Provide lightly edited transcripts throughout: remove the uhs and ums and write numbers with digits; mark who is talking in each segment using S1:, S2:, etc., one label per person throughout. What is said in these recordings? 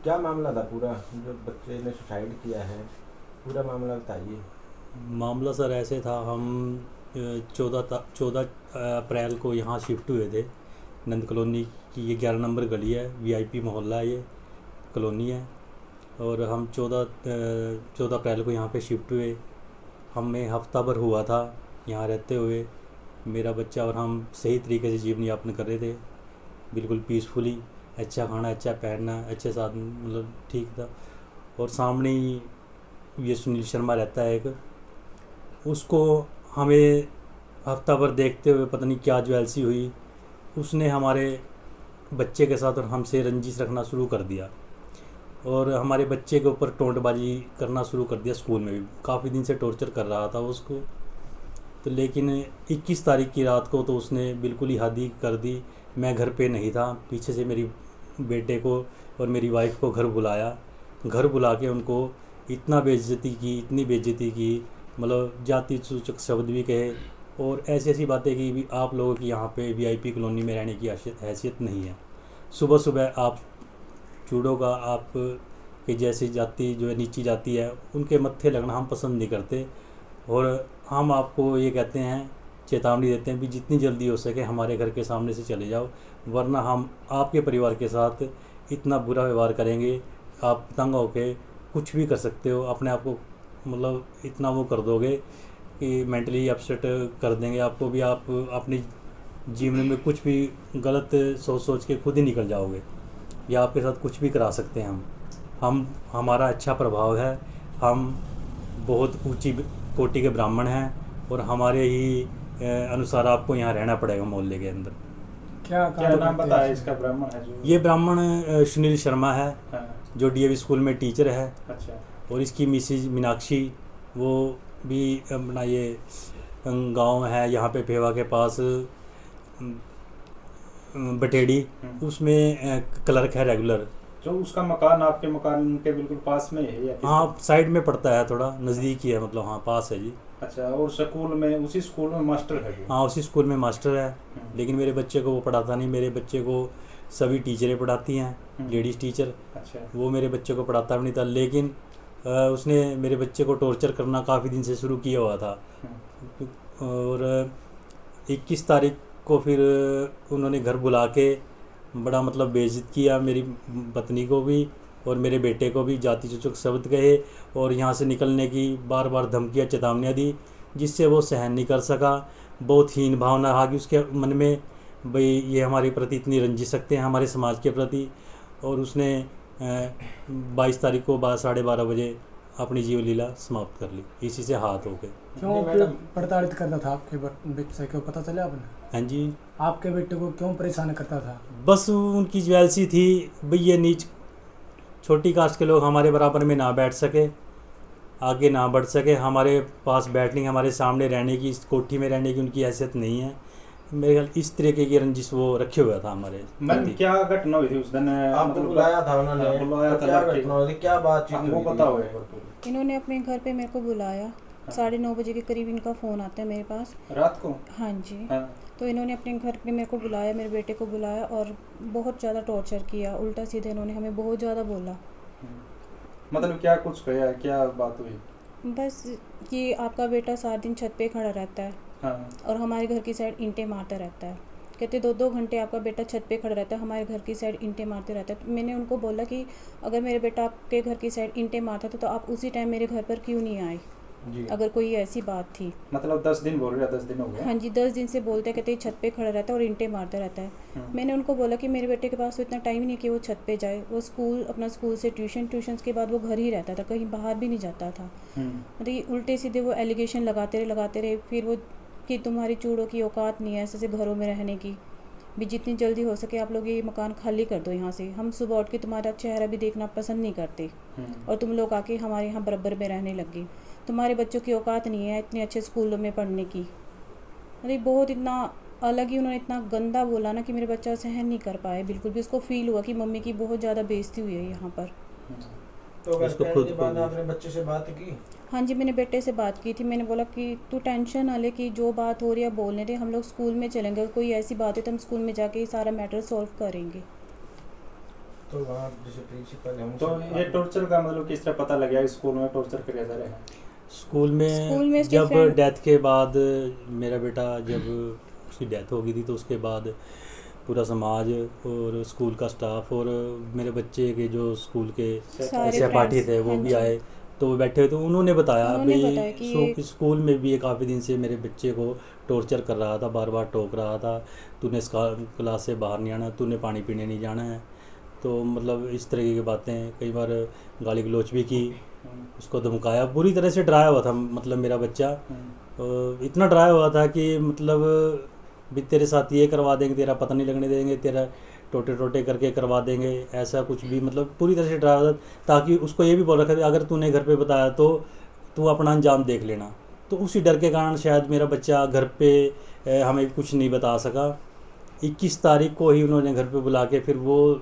S1: क्या मामला था पूरा, जो बच्चे ने सुसाइड किया है, पूरा मामला बताइए।
S2: मामला सर ऐसे था, हम 14 अप्रैल को यहाँ शिफ्ट हुए थे नंद कॉलोनी की। ये 11 नंबर गली है, वीआईपी मोहल्ला है, ये कॉलोनी है। और हम 14 अप्रैल को यहाँ पे शिफ्ट हुए। हमें हफ्ता भर हुआ था यहाँ रहते हुए। मेरा बच्चा और हम सही तरीके से जीवन यापन कर रहे थे, बिल्कुल पीसफुली। अच्छा खाना, अच्छा पहनना, अच्छे साथ, मतलब ठीक था। और सामने ही ये सुनील शर्मा रहता है एक, उसको हमें हफ्ता भर देखते हुए पता नहीं क्या ज्वेलसी हुई, उसने हमारे बच्चे के साथ और हमसे रंजिश रखना शुरू कर दिया। और हमारे बच्चे के ऊपर टोंटबाजी करना शुरू कर दिया। स्कूल में भी काफ़ी दिन से टॉर्चर कर रहा था उसको। तो लेकिन 21 तारीख की रात को तो उसने बिल्कुल ही हद ही कर दी। मैं घर पे नहीं था, पीछे से मेरी बेटे को और मेरी वाइफ को घर बुलाया। घर बुला के उनको इतना बेइज्जती की, इतनी बेइज्जती की, मतलब जाति सूचक शब्द भी कहे और ऐसी ऐसी बातें की भी आप लोगों की यहाँ पे वीआईपी कॉलोनी में रहने की हैसियत नहीं है। सुबह सुबह आप चूड़ों का, आप कि जैसी जाति जो है नीची जाति है उनके मत्थे लगना हम पसंद नहीं करते। और हम आपको ये कहते हैं, चेतावनी देते हैं भी जितनी जल्दी हो सके हमारे घर के सामने से चले जाओ, वरना हम आपके परिवार के साथ इतना बुरा व्यवहार करेंगे। आप तंग होके कुछ भी कर सकते हो, अपने आप को मतलब इतना वो कर दोगे कि मेंटली अपसेट कर देंगे आपको भी। आप अपने जीवन में कुछ भी गलत सोच सोच के खुद ही निकल जाओगे, या आपके साथ कुछ भी करा सकते हैं हम हमारा अच्छा प्रभाव है। हम बहुत ऊंची कोटि के ब्राह्मण हैं और हमारे ही अनुसार आपको यहाँ रहना पड़ेगा मोहल्ले के अंदर।
S3: क्या
S4: क्या
S3: काम
S4: नाम
S3: करते
S4: बताया
S3: हैं
S4: इसका ब्राह्मण है जो?
S2: ये ब्राह्मण सुनील शर्मा है,
S4: हाँ,
S2: जो डीएवी स्कूल में टीचर है।
S4: अच्छा।
S2: और इसकी मिसिज मीनाक्षी, वो भी अपना ये गांव है यहाँ पे पेवा के पास, बटेड़ी, उसमें क्लर्क है रेगुलर।
S4: जो उसका मकान आपके मकान के बिल्कुल पास में है या किस
S2: हाँ, साइड में पड़ता है, थोड़ा नज़दीक ही है, मतलब हाँ पास है जी।
S4: अच्छा, और स्कूल में, उसी स्कूल में मास्टर है वो?
S2: हाँ, उसी स्कूल में मास्टर है। लेकिन मेरे बच्चे को वो पढ़ाता नहीं, मेरे बच्चे को सभी टीचरें पढ़ाती हैं, लेडीज़ टीचर।
S4: अच्छा।
S2: वो मेरे बच्चे को पढ़ाता भी नहीं था। लेकिन उसने मेरे बच्चे को टॉर्चर करना काफ़ी दिन से शुरू किया हुआ था। और 21 तारीख को फिर उन्होंने घर बुला के बड़ा मतलब बेइज्जत किया, मेरी पत्नी को भी और मेरे बेटे को भी, जाति सूचक शब्द कहे और यहाँ से निकलने की बार बार धमकियाँ, चेतावनियाँ दी, जिससे वो सहन नहीं कर सका। बहुत हीन भावना आ गई उसके मन में, भाई ये हमारे प्रति इतनी रंजिश सकते हैं, हमारे समाज के प्रति। और उसने 22 तारीख को 12:30 बजे अपनी जीवन लीला समाप्त कर ली, इसी से हाथ हो गए।
S3: क्यों
S1: मैडम,
S3: प्रताड़ित करता था आपके बच्चे को, पता चला आपने?
S2: हाँ जी,
S3: आपके बेटे को क्यों परेशान करता था?
S2: बस उनकी ज्वेलसी थी, भाई ये नीच छोटी कास्ट के लोग हमारे बराबर में ना बैठ सके, आगे ना बढ़ सके, हमारे पास बैठने की, हमारे सामने रहने की, इस कोठी में रहने की उनकी हैसियत नहीं है। मेरे ख्याल इस तरीके की रंजिश वो रखे हुआ था हमारे
S4: मैम,
S2: प्रति।
S4: क्या घटना हुई थी उस दिन?
S1: आपको
S4: मतलब
S1: बुलाया था उन्होंने?
S4: हाँ, बुलाया
S1: तो
S4: था
S1: क्या
S4: लड़के।
S1: घटना हुई थी, क्या बातचीत
S4: हाँ,
S1: हुई
S4: वो
S1: थी?
S4: पता हुआ।
S5: इन्होंने अपने घर पे मेरे को बुलाया। 9:30 के करीब इनका फ़ोन आता है मेरे पास।
S4: रात को?
S5: हाँ जी।
S4: हाँ।
S5: तो इन्होंने अपने घर पे मेरे को बुलाया, मेरे बेटे को बुलाया और बहुत ज़्यादा टॉर्चर किया। उल्टा सीधे इन्होंने हमें बहुत ज़्यादा बोला।
S4: मतलब क्या कुछ कहा, क्या बात हुई?
S5: बस कि आपका बेटा सारा दिन छत पे खड़ा रहता है
S4: हाँ।
S5: और हमारे घर की साइड ईंटें मारता रहता है। कहते 2-2 घंटे आपका बेटा छत पे खड़ा रहता है, हमारे घर की साइड ईंटें मारते रहता है। तो मैंने उनको बोला कि अगर मेरे बेटा आपके घर की साइड ईंटें मारता था तो आप उसी टाइम मेरे घर पर क्यों नहीं आए,
S1: जी।
S5: अगर कोई ऐसी बात थी।
S4: मतलब 10 दिन बोल रहे हैं, 10 दिन हो गए?
S5: हाँ जी, 10 दिन से बोलते कहते छत पे खड़ा रहता है और ईंटें मारता रहता है। मैंने उनको बोला कि मेरे बेटे के पास तो इतना टाइम नहीं कि वो छत पे जाए। वो अपना स्कूल से ट्यूशन के बाद वो घर ही रहता था, कहीं बाहर भी नहीं जाता था। मतलब ये उल्टे सीधे वो एलिगेशन लगाते रहे। फिर वो कि तुम्हारी चूड़ों की औकात नहीं है ऐसे घरों में रहने की, भी जितनी जल्दी हो सके आप लोग ये मकान खाली कर दो यहाँ से, हम सुबह उठ के तुम्हारा चेहरा भी देखना पसंद नहीं करते और तुम लोग आके हमारे यहाँ बराबर में रहने लग गए। तुम्हारे बच्चों की औकात नहीं है इतने अच्छे स्कूलों में पढ़ने की। अरे बहुत इतना अलग ही उन्होंने इतना गंदा बोला ना कि मेरे बच्चा सहन नहीं कर पाए बिल्कुल भी। उसको फील हुआ कि मम्मी की बहुत ज़्यादा बेइज्जती हुई है यहाँ पर।
S1: तो घर
S2: उसको
S1: पे आने
S2: खुद
S1: के
S2: को
S1: बाद
S2: भी-
S1: आपने बच्चे से बात की?
S5: हाँ जी, मैंने बेटे से बात की थी। मैंने बोला कि तू टेंशन ना ले, कि जो बात हो रही है बोलने दे, हम लोग स्कूल में चलेंगे, कोई ऐसी बात है तो हम स्कूल में जाके ही सारा मैटर सॉल्व करेंगे।
S1: तो वहाँ जैसे प्रिंसिपल है
S4: तो ये टॉर्चर का मतलब किस तरह पता लगा स्कूल में टॉर्चर किया जा रहा है?
S2: स्कूल
S5: स्कूल में
S2: में
S5: इसके
S2: जब
S5: फ्रेंड-
S2: डेथ के बाद मेरा बेटा जब उसकी डेथ हो गई थी तो उसके बाद पूरा समाज और स्कूल का स्टाफ और मेरे बच्चे के जो स्कूल के
S5: सारे
S2: सहपाठी
S5: friends,
S2: थे वो
S5: हाँ
S2: भी
S5: जी।
S2: आए, तो वो बैठे हुए थे। उन्होंने बताया
S5: उन्होंने
S2: भाई
S5: बताया कि ये-
S2: स्कूल में भी ये काफ़ी दिन से मेरे बच्चे को टॉर्चर कर रहा था, बार बार टोक रहा था, तूने क्लास से बाहर नहीं आना, तूने पानी पीने नहीं जाना है। तो मतलब इस तरह की बातें, कई बार गाली गलौच भी की, उसको धमकाया, पूरी तरह से डराया हुआ था। मतलब मेरा बच्चा इतना डराया हुआ था कि मतलब भी तेरे साथ ये करवा देंगे, तेरा पता नहीं लगने देंगे, तेरा टोटे टोटे करके करवा देंगे, ऐसा कुछ भी, मतलब पूरी तरह से डराया हुआ था। ताकि उसको ये भी बोल रखा था अगर तूने घर पे बताया तो तू अपना अंजाम देख लेना। तो उसी डर के कारण शायद मेरा बच्चा घर पे हमें कुछ नहीं बता सका। 21 तारीख को ही उन्होंने घर पे बुला के फिर वो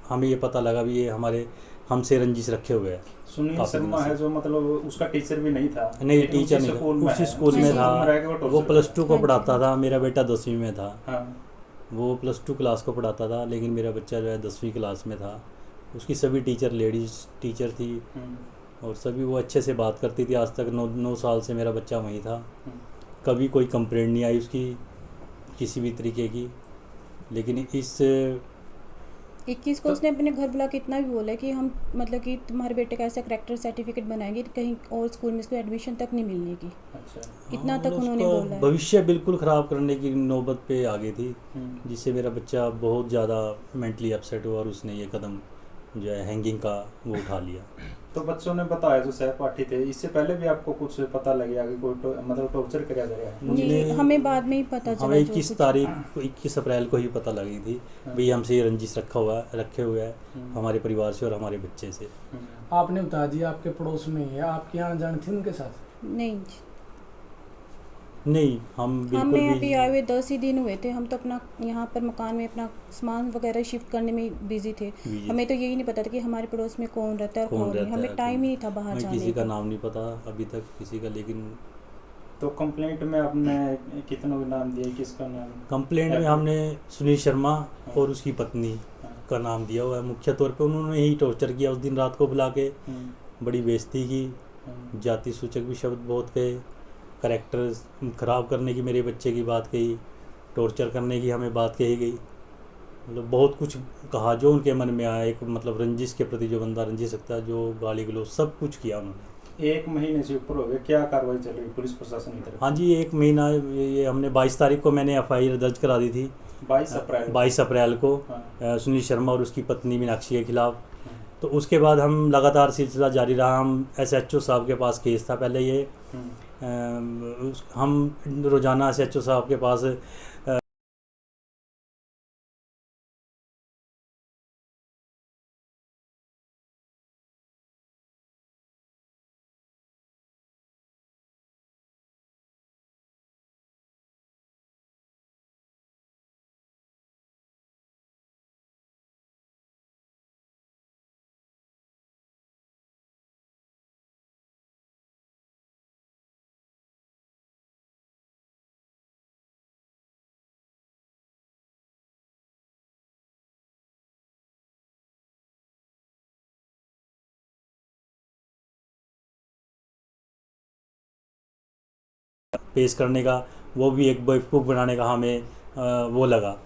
S2: हमें ये पता लगा भी ये हमारे हमसे रंजिश रखे हुए हैं।
S4: सुनील
S2: काफी
S4: शर्मा
S2: दिनों से।
S4: है जो मतलब उसका टीचर भी नहीं था?
S2: नहीं,
S4: लेकिन
S2: टीचर
S4: उसी
S2: नहीं
S4: स्कूल
S2: था,
S4: में
S2: उसी
S4: है।
S2: स्कूल
S4: उसी
S2: में
S4: स्कूल में रह के
S2: था।
S4: वो
S2: वो
S4: torture
S2: +2
S4: कर
S2: को
S5: हाँ जी।
S2: पढ़ाता था, मेरा बेटा 10वीं में था।
S4: रहा है। हाँ।
S2: वो +2 क्लास को पढ़ाता था, लेकिन मेरा बच्चा जो है 10वीं क्लास में था। उसकी सभी टीचर लेडीज़ टीचर थी और सभी वो अच्छे से बात करती थी। आज तक 9 साल से मेरा बच्चा वहीं था, कभी कोई कंप्लेंट नहीं आई उसकी किसी भी तरीके की। लेकिन इस
S5: 21 को उसने अपने घर बुला के इतना भी बोला कि हम मतलब कि तुम्हारे बेटे का ऐसा करेक्टर सर्टिफिकेट बनाएंगे कि कहीं और स्कूल में इसको एडमिशन तक नहीं मिलने की।
S4: अच्छा।
S5: इतना तक
S2: मतलब
S5: उन्होंने
S2: उसका
S5: बोला है।
S2: भविष्य बिल्कुल ख़राब करने की नौबत पे आ गई थी,
S4: हम्म।
S2: जिससे मेरा बच्चा बहुत ज़्यादा मेंटली अपसेट हुआ और उसने ये कदम जो है हैंगिंग का वो उठा लिया।
S4: तो बच्चों ने बताया जो सहपाठी थे, इससे पहले भी आपको कुछ पता लग गया कि कोई मतलब टॉर्चर किया जा रहा है?
S2: मुझे-
S5: नहीं, हमें बाद में ही पता चला।
S2: हमें
S5: जो
S2: 21
S5: कुछ-
S2: तारीख 21 अप्रैल को ही पता लगी थी
S4: हाँ।
S2: भाई हमसे ये रंजिश रखे हुए है
S4: हम्म।
S2: हमारे परिवार से और हमारे बच्चे से।
S3: आपने बता दिया आपके पड़ोस में ही है, आपकी आना जान थी उनके साथ?
S5: नहीं,
S2: नहीं, हम बिल्कुल
S5: हमें अभी
S2: भी
S5: आए हुए 10 ही दिन हुए थे। हम तो अपना यहाँ पर मकान में अपना सामान वगैरह शिफ्ट करने में बिजी थे।
S2: busy
S5: हमें तो यही नहीं पता था कि हमारे पड़ोस में कौन रहता है और
S2: कौन
S5: कौन नहीं।
S2: रहता
S5: हमें
S2: है,
S5: टाइम
S2: कौन-
S5: ही नहीं था बाहर
S2: हमें
S5: जाने
S2: किसी का
S5: का।
S2: नाम नहीं पता अभी तक किसी का। लेकिन
S4: तो कंप्लेंट में आपने कितनों के नाम दिए, किसका नाम?
S2: कंप्लेंट में हमने सुनील शर्मा और उसकी पत्नी का नाम दिया हुआ है। मुख्य तौर पे उन्होंने ही टॉर्चर किया उस दिन रात को बुला के, बड़ी बेइज्जती की, जाति सूचक भी शब्द बहुत कहे, करेक्टर ख़राब करने की मेरे बच्चे की बात कही, टॉर्चर करने की हमें बात कही गई। मतलब बहुत कुछ कहा जो उनके मन में आया। एक मतलब रंजिश के प्रति जो बंदा रंजिश सकता है, जो गाली गलौज सब कुछ किया उन्होंने।
S4: 1 महीने से ऊपर हो गया, क्या कार्रवाई चल रही पुलिस प्रशासन की तरफ?
S2: हाँ जी, 1 महीना ये हमने 22 तारीख को मैंने FIR दर्ज करा दी थी।
S4: 22 अप्रैल।
S2: 22 अप्रैल को
S4: हाँ।
S2: सुनील शर्मा और उसकी पत्नी मीनाक्षी के खिलाफ। तो उसके बाद हम लगातार सिलसिला जारी रहा। हम SHO साहब के पास केस था पहले ये, हम रोज़ाना SHO साहब के पास पेश करने का, वो भी एक बेवकूफ़ बनाने का हमें वो लगा।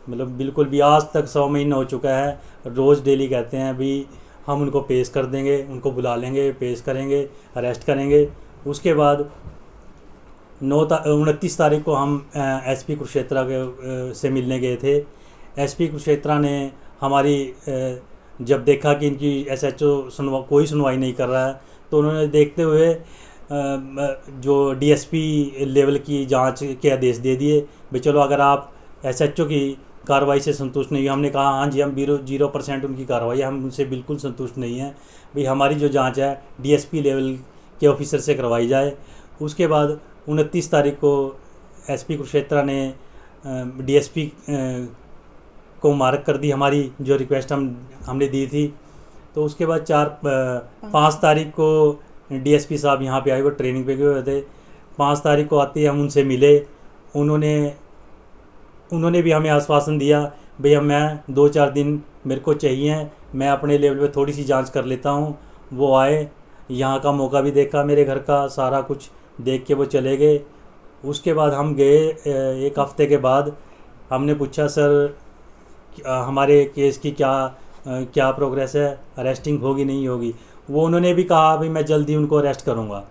S2: मतलब बिल्कुल भी आज तक 100 महीना हो चुका है, रोज़ डेली कहते हैं भी हम उनको पेश कर देंगे, उनको बुला लेंगे, पेश करेंगे, अरेस्ट करेंगे। उसके बाद 29 तारीख को हम SP कुरुक्षेत्रा के से मिलने गए थे। SP कुरुक्षेत्रा ने हमारी जब देखा कि इनकी SHO कोई सुनवाई नहीं कर रहा है, तो उन्होंने देखते हुए जो DSP लेवल की जांच के आदेश दे दिए। भाई चलो अगर आप SHO की कार्रवाई से संतुष्ट नहीं है। हमने कहा हाँ जी, हम 0% उनकी कार्रवाई है, हम उनसे बिल्कुल संतुष्ट नहीं हैं। भाई हमारी जो जांच है DSP लेवल के ऑफिसर से करवाई जाए। उसके बाद 29 तारीख को SP कुरुक्षेत्रा ने DSP को मार्क कर दी हमारी जो रिक्वेस्ट हमने दी थी। तो उसके बाद 5 तारीख को DSP साहब यहाँ पे आए, वो ट्रेनिंग पे गए हुए थे। 5 तारीख को आते ही हम उनसे मिले। उन्होंने भी हमें आश्वासन दिया भैया मैं 2-4 दिन मेरे को चाहिए, मैं अपने लेवल पे थोड़ी सी जांच कर लेता हूँ। वो आए, यहाँ का मौका भी देखा, मेरे घर का सारा कुछ देख के वो चले गए। उसके बाद हम गए, एक हफ्ते के बाद हमने पूछा सर हमारे केस की क्या प्रोग्रेस है, अरेस्टिंग होगी नहीं होगी। वो उन्होंने भी कहा भाई मैं जल्दी उनको अरेस्ट करूँगा।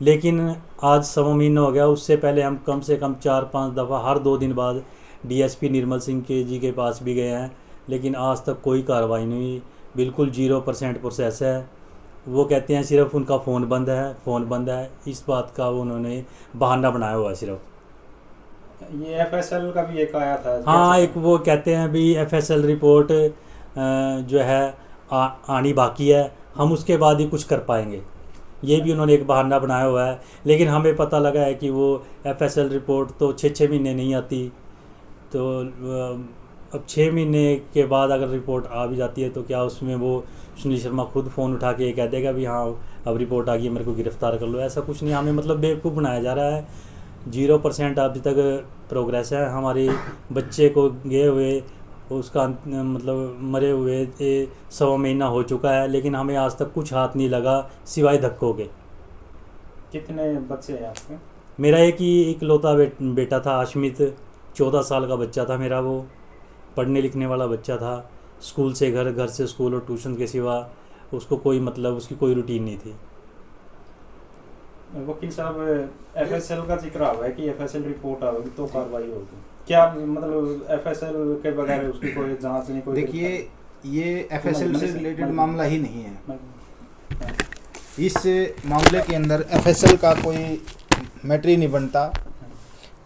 S2: लेकिन आज 1.25 महीना हो गया, उससे पहले हम कम से कम 4-5 दफ़ा हर 2 दिन बाद डीएसपी निर्मल सिंह जी के पास भी गए हैं, लेकिन आज तक कोई कार्रवाई नहीं हुई। बिल्कुल 0% प्रोसेस है। वो कहते हैं सिर्फ उनका फ़ोन बंद है। इस बात का उन्होंने बहाना बनाया हुआ है सिर्फ।
S4: ये एफएसएल का भी एक आया था।
S2: हाँ, एक वो कहते हैं भी एफएसएल रिपोर्ट जो है आनी बाकी है, हम उसके बाद ही कुछ कर पाएंगे। ये भी उन्होंने एक बहाना बनाया हुआ है। लेकिन हमें पता लगा है कि वो एफएसएल रिपोर्ट तो 6 महीने नहीं आती, तो अब 6 महीने के बाद अगर रिपोर्ट आ भी जाती है तो क्या उसमें वो सुनील शर्मा खुद फ़ोन उठा के कह देगा भी हाँ अब रिपोर्ट आ गई, मेरे को गिरफ़्तार कर लो? ऐसा कुछ नहीं। हमें मतलब बेवकूफ़ बनाया जा रहा है। 0% अभी तक प्रोग्रेस है। हमारे बच्चे को गए हुए उसका मतलब मरे हुए 1.25 महीना हो चुका है, लेकिन हमें आज तक कुछ हाथ नहीं लगा सिवाय धक्कों के।
S4: कितने बच्चे हैं आपके?
S2: मेरा एक ही इकलौता बेटा था, आशमित, 14 साल का बच्चा था मेरा। वो पढ़ने लिखने वाला बच्चा था। स्कूल से घर, घर से स्कूल और ट्यूशन के सिवा उसको कोई मतलब उसकी कोई रूटीन नहीं थी।
S4: वकील साहब, एफएसएल का जिक्र हुआ है कि एफएसएल रिपोर्ट आएगी तो कार्रवाई होगी। क्या मतलब एफएसएल के बगैर उसकी कोई जांच नहीं? कोई
S6: देखिए, ये एफएसएल से रिलेटेड मामला ही नहीं है। इस मामले के अंदर एफएसएल का कोई मैटर ही नहीं बनता,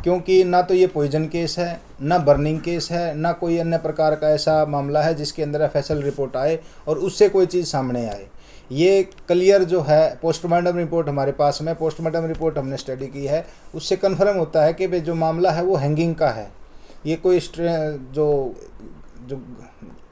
S6: क्योंकि ना तो ये पॉइजन केस है, ना बर्निंग केस है, ना कोई अन्य प्रकार का ऐसा मामला है जिसके अंदर एफएसएल रिपोर्ट आए और उससे कोई चीज़ सामने आए। ये क्लियर जो है पोस्टमार्टम रिपोर्ट हमारे पास में, पोस्टमार्टम रिपोर्ट हमने स्टडी की है, उससे कन्फर्म होता है कि भाई जो मामला है वो हैंगिंग का है। ये कोई जो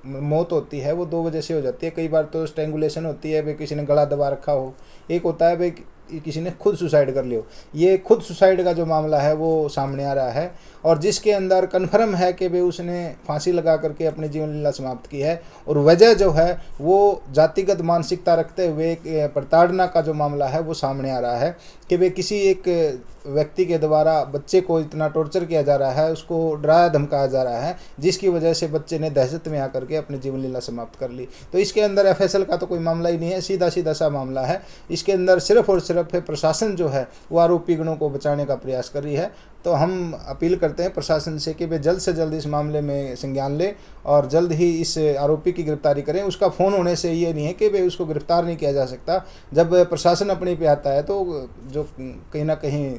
S6: मौत होती है वो 2 वजह से हो जाती है। कई बार तो स्ट्रेंगुलेशन होती है, भाई किसी ने गला दबा रखा हो। एक होता है भाई किसी ने खुद सुसाइड कर लियो। ये खुद सुसाइड का जो मामला है वो सामने आ रहा है, और जिसके अंदर कन्फर्म है कि भाई उसने फांसी लगा करके अपनी जीवन लीला समाप्त की है। और वजह जो है वो जातिगत मानसिकता रखते हुए प्रताड़ना का जो मामला है वो सामने आ रहा है कि भाई किसी एक व्यक्ति के द्वारा बच्चे को इतना टॉर्चर किया जा रहा है, उसको डराया धमकाया जा रहा है, जिसकी वजह से बच्चे ने दहशत में आकर के अपनी जीवन लीला समाप्त कर ली। तो इसके अंदर एफएसएल का तो कोई मामला ही नहीं है, सीधा सीधा सा मामला है। इसके अंदर सिर्फ और सिर्फ प्रशासन जो है वो आरोपी गणों को बचाने का प्रयास कर रही है। तो हम अपील करते हैं प्रशासन से कि वे जल्द से जल्द इस मामले में संज्ञान लें और जल्द ही इस आरोपी की गिरफ्तारी करें। उसका फ़ोन होने से ये नहीं है कि वे उसको गिरफ्तार नहीं किया जा सकता। जब प्रशासन अपने पे आता है तो जो कहीं ना कहीं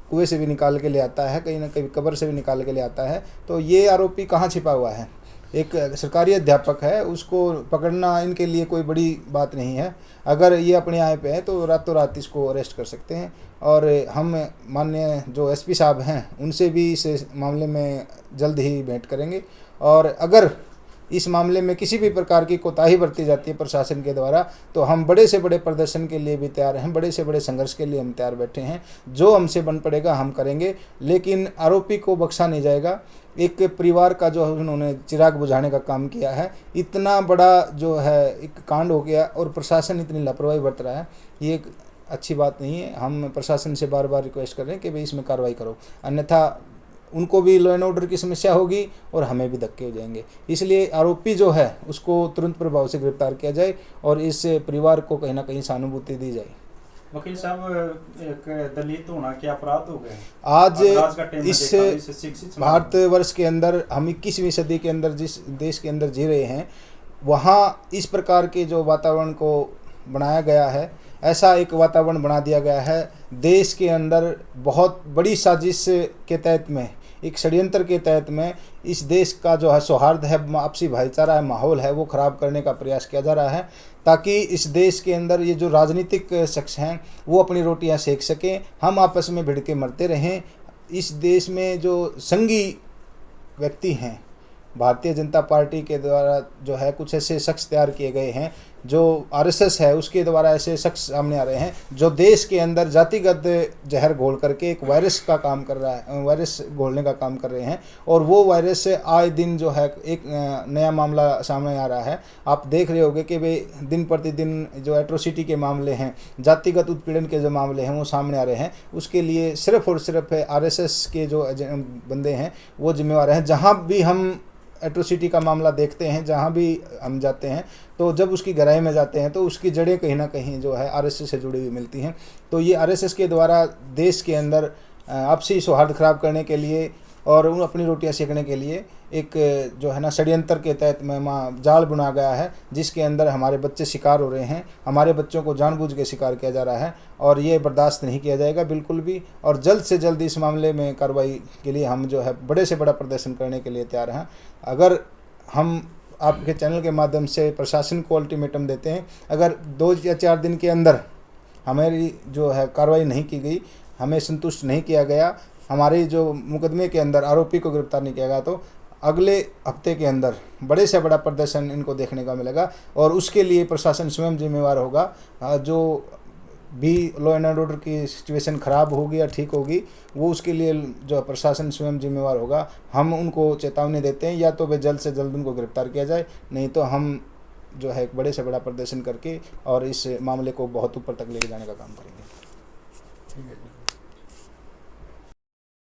S6: कुएं से भी निकाल के ले आता है, कहीं ना कहीं कब्र से भी निकाल के ले आता है। तो ये आरोपी कहाँ छिपा हुआ है? एक सरकारी अध्यापक है, उसको पकड़ना इनके लिए कोई बड़ी बात नहीं है। अगर ये अपने आए पे है तो रातों रात इसको अरेस्ट कर सकते हैं। और हम माननीय जो एसपी साहब हैं उनसे भी इस मामले में जल्द ही भेंट करेंगे, और अगर इस मामले में किसी भी प्रकार की कोताही बरती जाती है प्रशासन के द्वारा तो हम बड़े से बड़े प्रदर्शन के लिए भी तैयार हैं, बड़े से बड़े संघर्ष के लिए हम तैयार बैठे हैं। जो हमसे बन पड़ेगा हम करेंगे, लेकिन आरोपी को बख्शा नहीं जाएगा। एक परिवार का जो उन्होंने चिराग बुझाने का काम किया है, इतना बड़ा जो है एक कांड हो गया और प्रशासन इतनी लापरवाही बरत रहा है, ये एक अच्छी बात नहीं है। हम प्रशासन से बार बार रिक्वेस्ट कर रहे हैं कि भाई इसमें कार्रवाई करो, अन्यथा उनको भी लॉ एंड ऑर्डर की समस्या होगी और हमें भी धक्के हो जाएंगे। इसलिए आरोपी जो है उसको तुरंत प्रभाव से गिरफ्तार किया जाए और इस परिवार को कहीं ना कहीं सहानुभूति दी जाए।
S4: वकील साहब, एक दलित होना क्या अपराध हो गया?
S6: आज इस भारतवर्ष के अंदर हम 21वीं सदी के अंदर जिस देश के अंदर जी रहे हैं, वहाँ इस प्रकार के जो वातावरण को बनाया गया है, ऐसा एक वातावरण बना दिया गया है देश के अंदर बहुत बड़ी साजिश के तहत में, एक षड्यंत्र के तहत में इस देश का जो है सौहार्द है, आपसी भाईचारा है, माहौल है, वो ख़राब करने का प्रयास किया जा रहा है, ताकि इस देश के अंदर ये जो राजनीतिक शख्स हैं वो अपनी रोटियां सेक सकें, हम आपस में भिड़ के मरते रहें। इस देश में जो संघी व्यक्ति हैं, भारतीय जनता पार्टी के द्वारा जो है कुछ ऐसे शख्स तैयार किए गए हैं जो आरएसएस है उसके द्वारा ऐसे शख्स सामने आ रहे हैं जो देश के अंदर जातिगत जहर घोल करके एक वायरस का काम कर रहा है, वायरस घोलने का काम कर रहे हैं। और वो वायरस आए दिन जो है एक नया मामला सामने आ रहा है। आप देख रहे होंगे कि वे दिन प्रतिदिन जो एट्रोसिटी के मामले हैं, जातिगत उत्पीड़न के जो मामले हैं वो सामने आ रहे हैं। उसके लिए सिर्फ और सिर्फ आरएसएस के जो बंदे हैं वो जिम्मेवार हैं। जहाँ भी हम एट्रोसिटी का मामला देखते हैं, जहाँ भी हम जाते हैं, तो जब उसकी गहराई में जाते हैं तो उसकी जड़ें कहीं ना कहीं जो है आरएसएस से जुड़ी हुई मिलती हैं। तो ये आरएसएस के द्वारा देश के अंदर आपसी सौहार्द खराब करने के लिए और उन अपनी रोटियां सेकने के लिए एक जो है ना षड्यंत्र के तहत में जाल बुना गया है, जिसके अंदर हमारे बच्चे शिकार हो रहे हैं। हमारे बच्चों को जानबूझ के शिकार किया जा रहा है और ये बर्दाश्त नहीं किया जाएगा बिल्कुल भी। और जल्द से जल्द इस मामले में कार्रवाई के लिए हम जो है बड़े से बड़ा प्रदर्शन करने के लिए तैयार हैं। अगर हम आपके चैनल के माध्यम से प्रशासन को अल्टीमेटम देते हैं, अगर 2 या 4 दिन के अंदर हमारी जो है कार्रवाई नहीं की गई, हमें संतुष्ट नहीं किया गया, हमारे जो मुकदमे के अंदर आरोपी को गिरफ्तार नहीं किया गया, तो अगले हफ्ते के अंदर बड़े से बड़ा प्रदर्शन इनको देखने का मिलेगा। और उसके लिए प्रशासन स्वयं जिम्मेवार होगा। जो भी लॉ एंड ऑर्डर की सिचुएशन ख़राब होगी या ठीक होगी, वो उसके लिए जो प्रशासन स्वयं जिम्मेवार होगा। हम उनको चेतावनी देते हैं, या तो वे जल्द से जल्द उनको गिरफ्तार किया जाए, नहीं तो हम जो है एक बड़े से बड़ा प्रदर्शन करके और इस मामले को बहुत ऊपर तक लेके जाने का काम करेंगे।
S4: ठीक है।